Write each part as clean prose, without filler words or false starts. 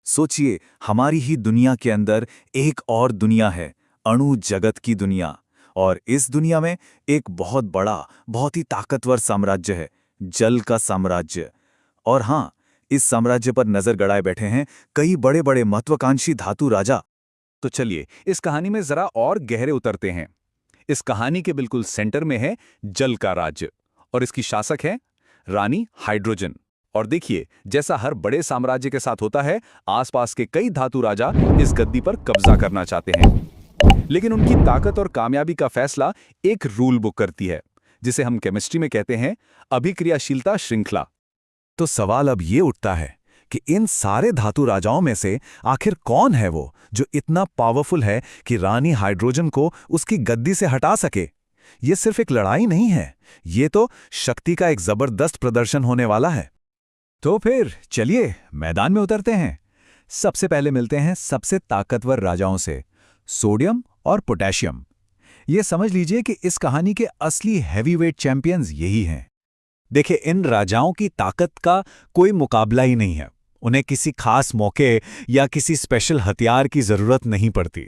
सोचिए, हमारी ही दुनिया के अंदर एक और दुनिया है, अणु जगत की दुनिया। और इस दुनिया में एक बहुत बड़ा, बहुत ही ताकतवर साम्राज्य है, जल का साम्राज्य। और हाँ, इस साम्राज्य पर नजर गड़ाए बैठे हैं कई बड़े बड़े महत्वाकांक्षी धातु राजा। तो चलिए इस कहानी में जरा और गहरे उतरते हैं। इस कहानी के बिल्कुल सेंटर में है जल का राज्य और इसकी शासक है रानी हाइड्रोजन। और देखिए, जैसा हर बड़े साम्राज्य के साथ होता है, आसपास के कई धातु राजा इस गद्दी पर कब्जा करना चाहते हैं। लेकिन उनकी ताकत और कामयाबी का फैसला एक रूल बुक करती है, जिसे हम केमिस्ट्री में कहते हैं अभिक्रियाशीलता श्रृंखला। तो सवाल अब ये उठता है कि इन सारे धातु राजाओं में से आखिर कौन है वो जो इतना पावरफुल है कि रानी हाइड्रोजन को उसकी गद्दी से हटा सके। ये सिर्फ एक लड़ाई नहीं है, ये तो शक्ति का एक जबरदस्त प्रदर्शन होने वाला है। तो फिर चलिए मैदान में उतरते हैं। सबसे पहले मिलते हैं सबसे ताकतवर राजाओं से, सोडियम और पोटेशियम। ये समझ लीजिए कि इस कहानी के असली हैवीवेट चैंपियंस यही हैं। देखिए, इन राजाओं की ताकत का कोई मुकाबला ही नहीं है। उन्हें किसी खास मौके या किसी स्पेशल हथियार की जरूरत नहीं पड़ती।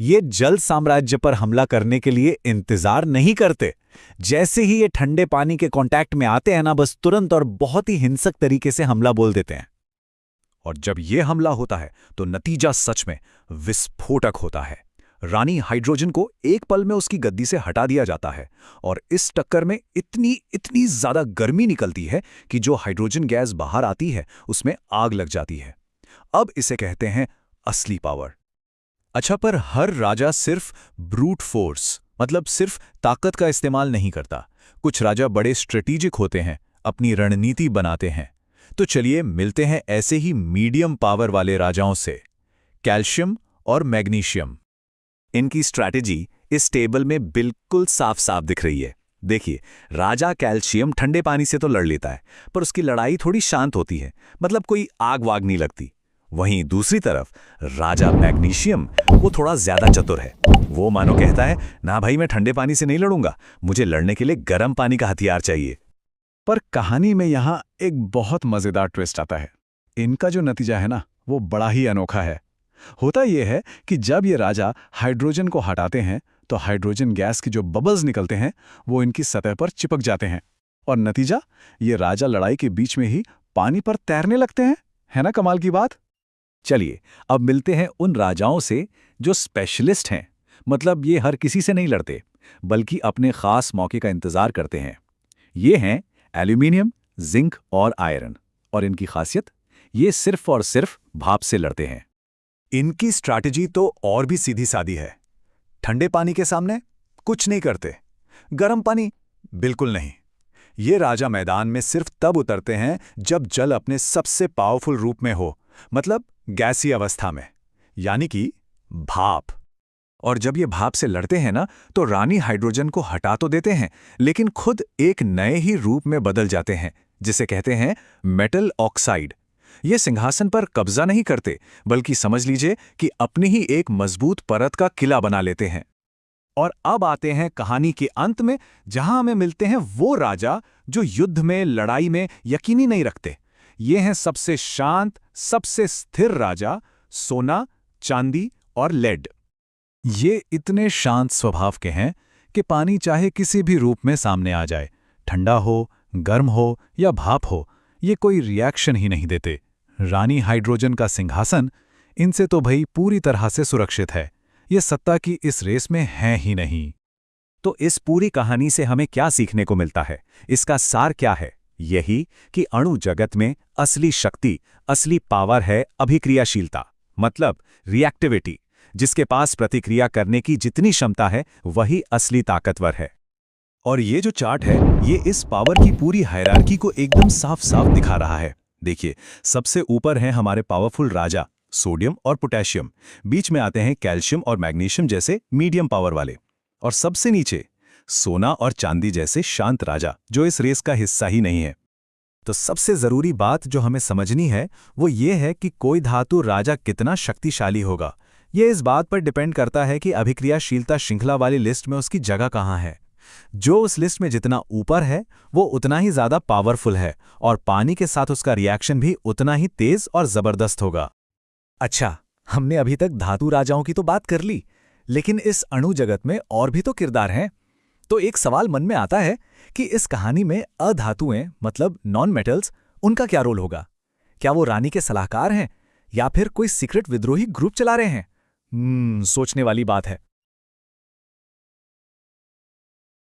ये जल साम्राज्य पर हमला करने के लिए इंतजार नहीं करते। जैसे ही ये ठंडे पानी के कांटेक्ट में आते हैं ना, बस तुरंत और बहुत ही हिंसक तरीके से हमला बोल देते हैं। और जब ये हमला होता है तो नतीजा सच में विस्फोटक होता है। रानी हाइड्रोजन को एक पल में उसकी गद्दी से हटा दिया जाता है और इस टक्कर में इतनी ज्यादा गर्मी निकलती है कि जो हाइड्रोजन गैस बाहर आती है उसमें आग लग जाती है। अब इसे कहते हैं असली पावर। अच्छा, पर हर राजा सिर्फ ब्रूट फोर्स मतलब सिर्फ ताकत का इस्तेमाल नहीं करता। कुछ राजा बड़े स्ट्रेटेजिक होते हैं, अपनी रणनीति बनाते हैं। तो चलिए मिलते हैं ऐसे ही मीडियम पावर वाले राजाओं से, कैल्शियम और मैग्नीशियम। इनकी स्ट्रैटेजी इस टेबल में बिल्कुल साफ साफ दिख रही है। देखिए, राजा कैल्शियम ठंडे पानी से तो लड़ लेता है, पर उसकी लड़ाई थोड़ी शांत होती है, मतलब कोई आग वाग नहीं लगती। वहीं दूसरी तरफ राजा मैग्नीशियम, वो थोड़ा ज्यादा चतुर है। वो मानो कहता है, ना भाई, मैं ठंडे पानी से नहीं लड़ूंगा, मुझे लड़ने के लिए गर्म पानी का हथियार चाहिए। पर कहानी में यहां एक बहुत मजेदार ट्विस्ट आता है। इनका जो नतीजा है ना, वो बड़ा ही अनोखा है। होता यह है कि जब ये राजा हाइड्रोजन को हटाते हैं तो हाइड्रोजन गैस की जो बबल्स निकलते हैं वो इनकी सतह पर चिपक जाते हैं और नतीजा, ये राजा लड़ाई के बीच में ही पानी पर तैरने लगते हैं। है ना कमाल की बात। चलिए अब मिलते हैं उन राजाओं से जो स्पेशलिस्ट हैं, मतलब ये हर किसी से नहीं लड़ते बल्कि अपने खास मौके का इंतजार करते हैं। ये हैं एल्यूमिनियम, जिंक और आयरन। और इनकी खासियत, ये सिर्फ और सिर्फ भाप से लड़ते हैं। इनकी स्ट्रैटेजी तो और भी सीधी सादी है। ठंडे पानी के सामने कुछ नहीं करते, गर्म पानी बिल्कुल नहीं। ये राजा मैदान में सिर्फ तब उतरते हैं जब जल अपने सबसे पावरफुल रूप में हो, मतलब गैसीय अवस्था में, यानी कि भाप। और जब ये भाप से लड़ते हैं ना, तो रानी हाइड्रोजन को हटा तो देते हैं, लेकिन खुद एक नए ही रूप में बदल जाते हैं, जिसे कहते हैं मेटल ऑक्साइड। ये सिंहासन पर कब्जा नहीं करते, बल्कि समझ लीजिए कि अपनी ही एक मजबूत परत का किला बना लेते हैं। और अब आते हैं कहानी के अंत में, जहां हमें मिलते हैं वो राजा जो युद्ध में, लड़ाई में यकीनी नहीं रखते। ये हैं सबसे शांत, सबसे स्थिर राजा, सोना, चांदी और लेड। ये इतने शांत स्वभाव के हैं कि पानी चाहे किसी भी रूप में सामने आ जाए, ठंडा हो, गर्म हो या भाप हो, ये कोई रिएक्शन ही नहीं देते। रानी हाइड्रोजन का सिंहासन इनसे तो भाई पूरी तरह से सुरक्षित है। ये सत्ता की इस रेस में है ही नहीं। तो इस पूरी कहानी से हमें क्या सीखने को मिलता है? इसका सार क्या है? यही कि अणु जगत में असली शक्ति, असली पावर है अभिक्रियाशीलता, मतलब रिएक्टिविटी। जिसके पास प्रतिक्रिया करने की जितनी क्षमता है, वही असली ताकतवर है। और ये जो चार्ट है, ये इस पावर की पूरी हायरार्की को एकदम साफ साफ दिखा रहा है। देखिए, सबसे ऊपर हैं हमारे पावरफुल राजा सोडियम और पोटेशियम, बीच में आते हैं कैल्शियम और मैग्नीशियम जैसे मीडियम पावर वाले, और सबसे नीचे सोना और चांदी जैसे शांत राजा जो इस रेस का हिस्सा ही नहीं है। तो सबसे जरूरी बात जो हमें समझनी है वो ये है कि कोई धातु राजा कितना शक्तिशाली होगा, ये इस बात पर डिपेंड करता है कि अभिक्रियाशीलता श्रृंखला वाली लिस्ट में उसकी जगह कहाँ है। जो उस लिस्ट में जितना ऊपर है वो उतना ही ज्यादा पावरफुल है, और पानी के साथ उसका रिएक्शन भी उतना ही तेज और जबरदस्त होगा। अच्छा, हमने अभी तक धातु राजाओं की तो बात कर ली, लेकिन इस अणु जगत में और भी तो किरदार हैं। तो एक सवाल मन में आता है कि इस कहानी में अधातुएं मतलब नॉन मेटल्स, उनका क्या रोल होगा? क्या वो रानी के सलाहकार हैं या फिर कोई सीक्रेट विद्रोही ग्रुप चला रहे हैं? सोचने वाली बात है।